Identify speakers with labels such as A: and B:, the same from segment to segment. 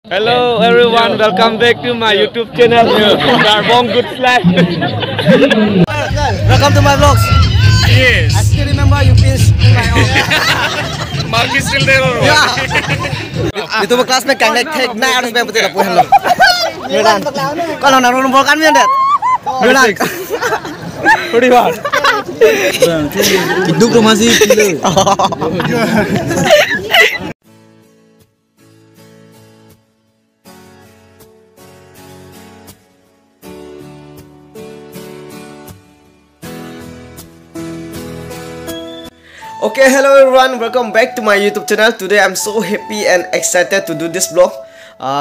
A: Hello everyone, welcome back to my YouTube channel. Garbong Good Life.
B: Welcome to my vlogs.
A: Yes.
B: I still remember you pinch in my own.
A: Mark is still there.
B: Yeah. Itu classmate kang naik take na harus bayar betul apa hello. Yudan. Kalau nak nombor kan mian det. Yudan. Pretty hard.
C: Hidup rumah sih kilo.
B: Okay, hello everyone, welcome back to my YouTube channel. Today I'm so happy and excited to do this vlog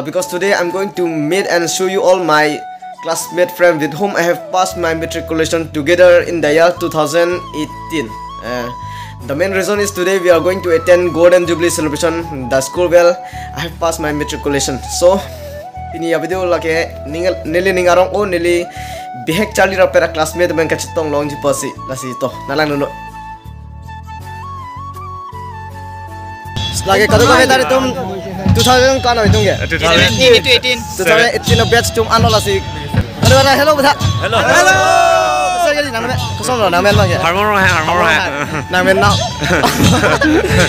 B: because today I'm going to meet and show you all my classmate friends with whom I have passed my matriculation together in the year 2018. The main reason is today we are going to attend Golden Jubilee celebration in the school where I have passed my matriculation. So ini ya video lagi nili ningarong o nili bihek cali rapera classmate men kacitong long jipasi lasi to nalang nuno. Lagi kado kami tadi tum 2000 kan itu nggak? 2018 batch tum ano lasi. Aduh hello beta.
A: Hello.
B: Saya jadi namanya kosong loh namanya bang ya.
A: Harmon.
B: Namanya now.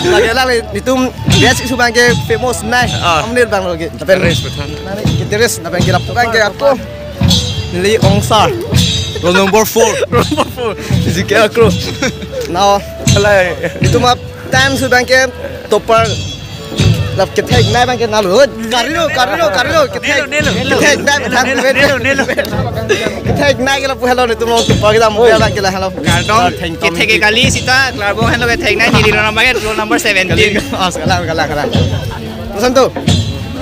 B: Lagi itu batch itu bang ke famous naik. Amnir bang lagi. Tapi
A: Race betul.
B: Kitiris, tapi kirap bang ke aku. Nili Ongsar. Roll number 4. Jika aku. Now itu mah time su bang ke topper lap kita naik bang kita nalu karino kita naik kita hello itu mau topper kita mau bang kita hello
D: kita kali sita Garbong hello kita naik di roll number 17
B: kalah pesan tuh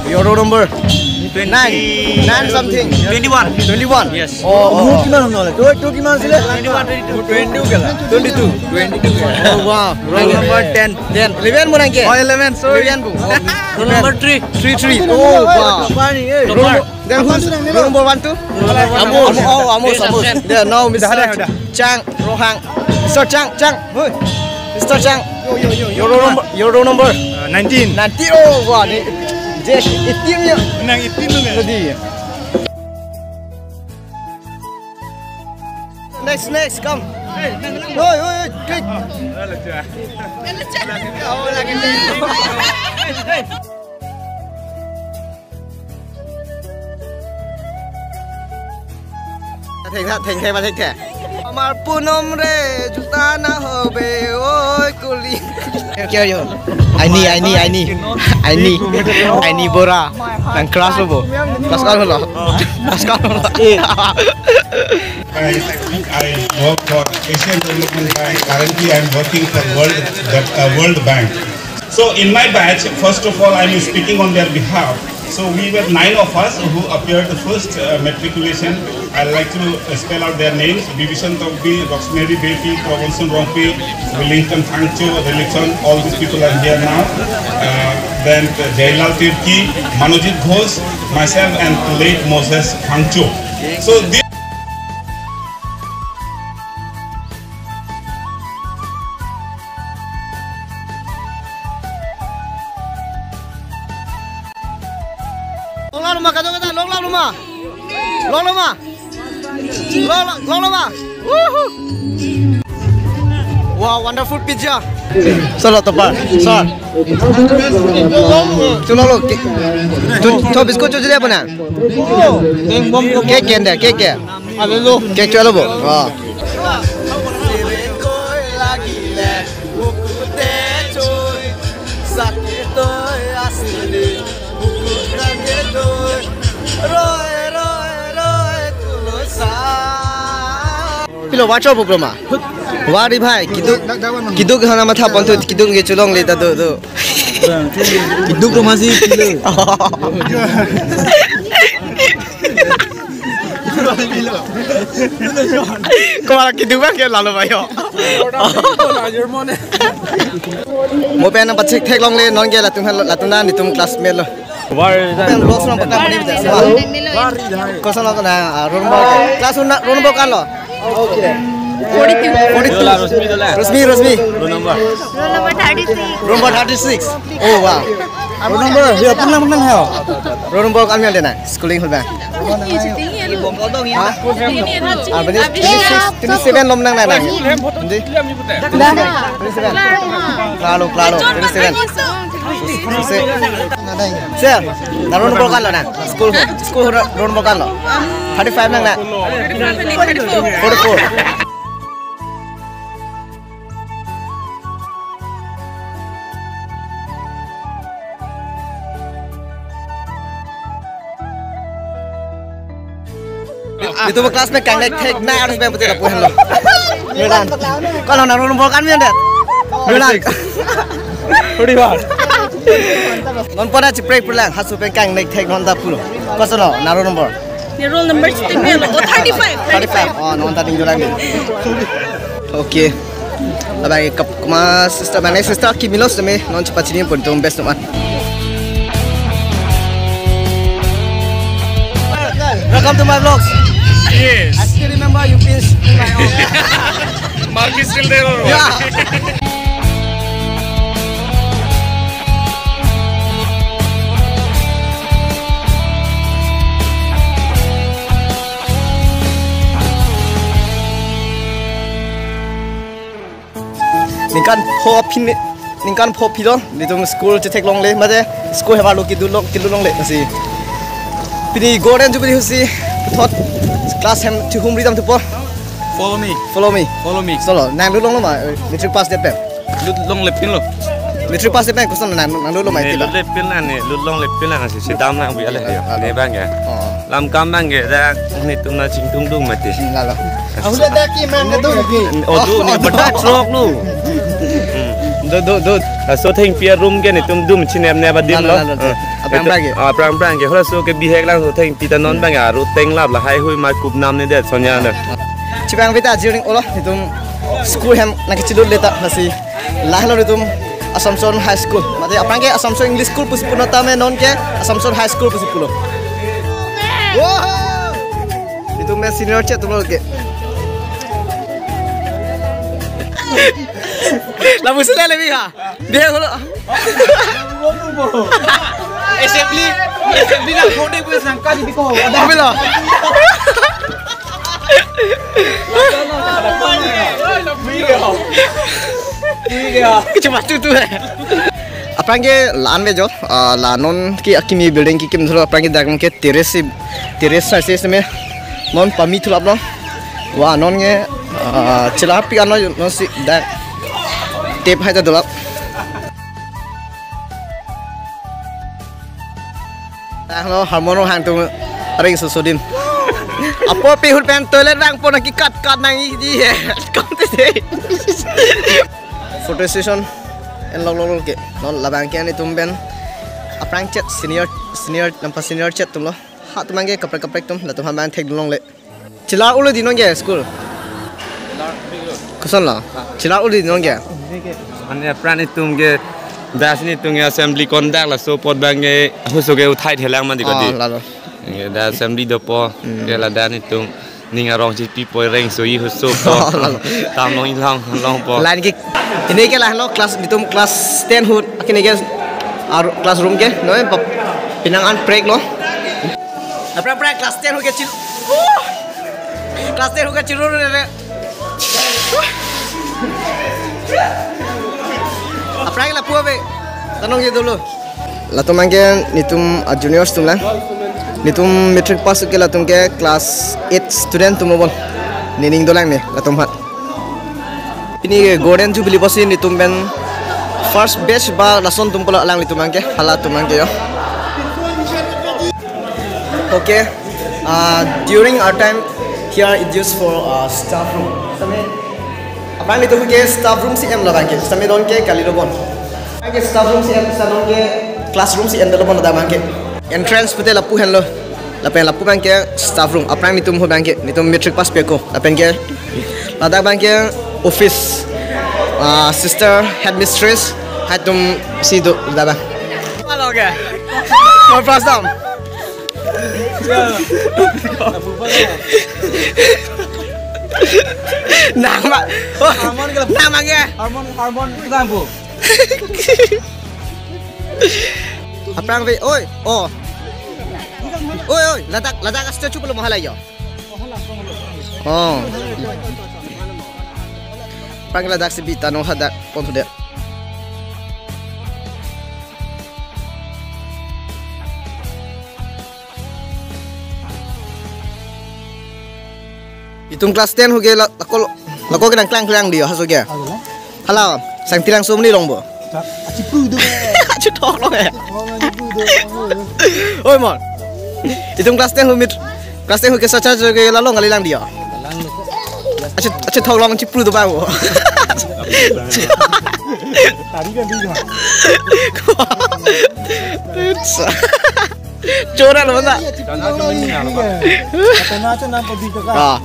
B: your roll number 9 something 21
D: yes
B: oh gimana nol itu gimana sih 22 oh wow
D: roll number 10
B: 11 mo nangke
D: oh 11 sorry
B: 11 bu
D: roll number 3
B: oh wow then who's roll number 1 2 Amos yeah no Mr. Chang Rohang Mr. Chang Mr. Chang your roll number
D: 19
B: oh wow Jesh, itim ya.
D: menang itim tu kan?
B: Next, come. Oi, quick. Oh, lagi. Theng mà theng kẻ. Amar punom re juta na hobe oi kuli. Kya yo? I need bora. Nang kelas lo. Kelas lo.
E: I work for Asian Development Bank. Currently, I am working for World Bank. So, in my batch, first of all, I am speaking on their behalf. So, we were 9 of us who appeared the first matriculation. I would like to spell out their names: Division Togbi, Rosemary Beti, Robinson Rompi, Wellington Fangcho, Religion. All these people are here now. Then Jailal Tirki, Manojit Ghosh, myself, and late Moses Fangcho. So, this
B: Long lama. Woohoo! Wow, wonderful pizza. Solo topar. Sir. Cuma lo. Tu biskut tu jadi apa nak? Cake anda, cake. Ada lo. Cake tu ada bo. Wow. Pilo watch out problema. Wari bhai, kiduk hana matha pontu kiduk nge chulong le ta do.
C: Hidup rumah sih kilo.
B: Kau kiduk bang ke lalu bayo. Mo pe na pachik thek long le non ge la tum na ni tum classmate lo. Vlog sudah pernah beli betul. Kau sana na class room kan lo. Okay. 42. Rosmi.
F: Roll number 36.
B: Roll number 36. Oh wow.
C: Roll number. Ya, menang heo.
B: Roll number kami ada nak. Schooling hol bang. Ini 27 lom nang nang. Jadi. Claro. 27. Sir, na roll number kan lo nak. School roll number kan lo. 35 nang nak. 44. Itu kelas में कंडक्ट थे मैं और उसमें पता लगा lo. Milan. Kalau naruh nombor kan dia. Milan. Thodi baat. Non pada ciprek pulang hasil pengkang naik tek non tak pulo. Kau no naruh nombor.
F: Ni roll number setiap lo. 35.
B: Oh non tak tinggal lagi. Okay. Abang kap kemas sister mana sister kimilos demi non cepat sini pun tu best nomor. Welcome to my vlogs.
A: Yes.
B: I still remember you finished my own.
A: Mark is still there.
B: Yeah. Ningkan pop pilo di tum school cetek long le, macam school hebat lo kidu long le masih. Pini golden juga dihusi. Thought class hem to whom read them to po.
C: Follow me.
B: Follow me. Solo. Nang lu long lo ma. Metric pass dia pen.
C: Long lepin lo.
B: Metric pass dia pen. Kusan nang lu lo ma itu.
A: Lu lepin lah ni, lu long lepin lah nasi sedam lah biar leh. Ni bang ya. Lam kam bang ya. Dah ni tu na cing tung mati.
B: Lalu.
C: Aku dah dah kiman tu.
A: Oh tu ni berat trok lu. Do. So thing pia room ke ni tum dum cinem ne badim lo. Prang ke. Kalau so ke bihek lang so thing pita non bang ya. Ruteng lap lah hai hui ma kup nam ni dia sonya na.
B: Cibang kita jiring olah itu school hem nak kecil leta masih lah lo itu Assumption High School. Mati apa ke Assumption English School pusi puno tame non ke Assumption High School pusi puno. Wow. Itu mes senior chat tu lo ke. Lalu sudah lebih ha. Dia kalau
C: Assembly nak kode pun sangka di kau.
B: ada bila. Kecuma tu. Apa yang lan bejo, lanon ki akimi building ki kim thula apa yang dak mungkin terrace saja seme non pami thula apno. Wah non ke celapi ano non si dak tape hai ta dolap. Hello, harmono hang tu ring susudin. Apa pihul pen toilet rang pun nak cut nang ini je. Kau tu deh. Photo session, lol ke, non labang ke ni tumben. Apa yang chat senior nampak senior chat tu lo. Hat tu mangge kaprek tum, lalu hamban tek dulong le. Cilar ulu di nong ke school. Kusan lah. Cilar ulu di nong ke.
A: Ane pran itu ke. Dah sini tu nge assembly conduct lah so pot bang nge husu ke utai helang mandi kadi.
B: Lalu.
A: Nge dah assembly dopo ke lah dah ni tu ninga rong cipi poi reng so i husu po tam long po.
B: Lain ke ini ke lah lo kelas di tu kelas 10 hut akhirnya ke classroom ke no pinangan break lo. Apa kelas 10 hut ke cil. Kelas 10 hut ke cilur ni. Apa yang lapu apa? Tanong je dulu. Lalu mungkin nitum juniors tu lah. Nitum matric pass ke lalu ke kelas 8 student tu mungkin. Nining dolang ni lalu mat. Ini golden jubilee pasti nitum ben first batch ba lason tum pula lang nitum mungkin. Halat tu mungkin yo. Okay. During our time here it used for staff room. Apa ni tu ke staff room si em lah bangke, sampai don ke kali lobon. Ke staff room si em, salon ke classroom si em lobon ada bangke. Entrance putih lapu hen lo, lapen lapu bangke staff room. Apa ni tu mu bangke, ni tu matric pass peko. Lapen ke, lada bangke office, sister headmistress, hai tu si do ada bang. Halo ke? Mau pass down. Nama, nama ke?
C: Harmon kita ampu.
B: Aprang ve oi oh. Oi ladak statue belum halai yo. Oh. Aprang ladak si bita no hadak pon de. Itung kelas 10 huge lako kedang klang dia hasuge. Halo, sang tilang sum ni long bo.
G: Cipru tu.
B: Cetok long ya. Oi mon. Itung kelas 10 humit. Kelas 10 huge sacha ge lalong ngalilang dia. Ache thok long cipru tu ba bo.
G: Tadi kan dia.
B: Coran mana?
G: Kata nak nampak di kakak.